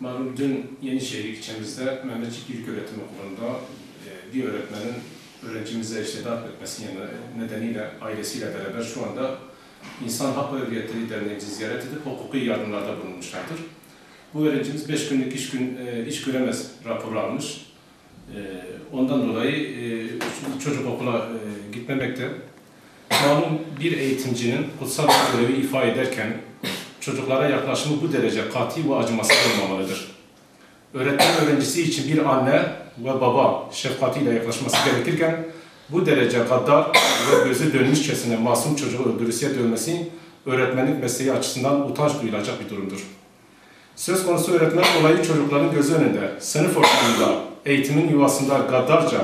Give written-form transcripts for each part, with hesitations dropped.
Malum dün Yenişehir ilçemizde Mehmetçik İlköğretim Okulu'nda bir öğretmenin öğrencimize darp etmesi nedeniyle ailesiyle beraber şu anda İnsan Hak ve Hürriyetleri Derneği'ni ziyaret edip hukuki yardımlarda bulunmuşlardır. Bu öğrencimiz 5 günlük iş göremez raporu almış. Ondan dolayı çocuk okula gitmemekte. Malum bir eğitimcinin kutsal bir görevi ifa ederken çocuklara yaklaşımı bu derece katı ve acımasız olmamalıdır. Öğretmen öğrencisi için bir anne ve baba şefkatiyle yaklaşması gerekirken bu derece gaddar ve gözü dönmüşçesine masum çocuğu öldürüsüye dönmesi öğretmenlik mesleği açısından utanç duyulacak bir durumdur. Söz konusu öğretmen olayı çocukların gözü önünde, sınıf ortamında, eğitimin yuvasında gaddarca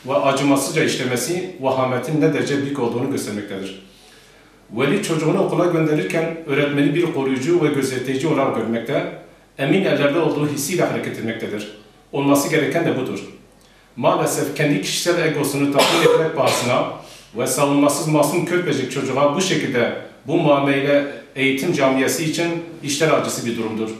ve acımasızca işlemesi vahametin ne derece büyük olduğunu göstermektedir. Veli çocuğunu okula gönderirken öğretmeni bir koruyucu ve gözetleyici olarak görmekte, emin ellerde olduğu hissiyle hareket etmektedir. Olması gereken de budur. Maalesef kendi kişisel egosunu tatmin etmek pahasına ve savunmasız masum körpecik çocuğa bu şekilde bu muamele eğitim camiası için işler acısı bir durumdur.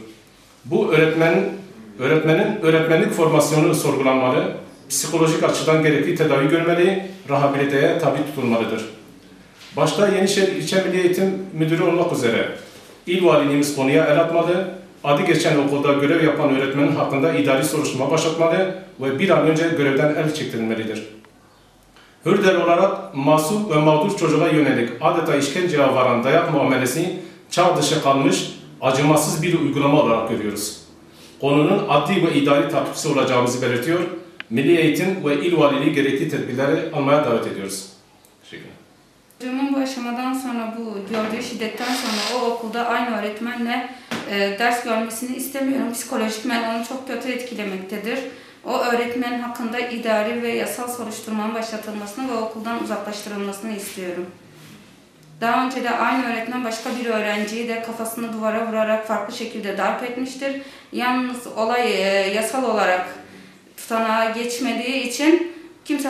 Bu öğretmenin öğretmenlik formasyonu sorgulanmalı, psikolojik açıdan gerekli tedavi görmeli, rehabiliteye tabi tutulmalıdır. Başta Yenişehir İlçe Milli Eğitim Müdürü olmak üzere İl Valiliğimiz konuya el atmalı, adı geçen okulda görev yapan öğretmenin hakkında idari soruşturma başlatmalı ve bir an önce görevden el çektirilmelidir. Hürder olarak masum ve mağdur çocuğa yönelik adeta işkenceye varan dayak muamelesi çağ dışı kalmış, acımasız bir uygulama olarak görüyoruz. Konunun adli ve idari takipçisi olacağımızı belirtiyor, Milli Eğitim ve İl Valiliği gerekli tedbirleri almaya davet ediyoruz. Teşekkürler. Çocuğumun bu aşamadan sonra, bu gördüğü şiddetten sonra o okulda aynı öğretmenle ders görmesini istemiyorum. Psikolojikmen onu çok kötü etkilemektedir. O öğretmen hakkında idari ve yasal soruşturmanın başlatılmasını ve okuldan uzaklaştırılmasını istiyorum. Daha önce de aynı öğretmen başka bir öğrenciyi de kafasını duvara vurarak farklı şekilde darp etmiştir. Yalnız olay yasal olarak tutanağa geçmediği için kimse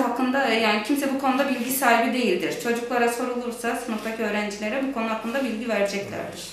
bu konuda bilgi sahibi değildir. Çocuklara sorulursa sınıftaki öğrencilere bu konu hakkında bilgi vereceklerdir.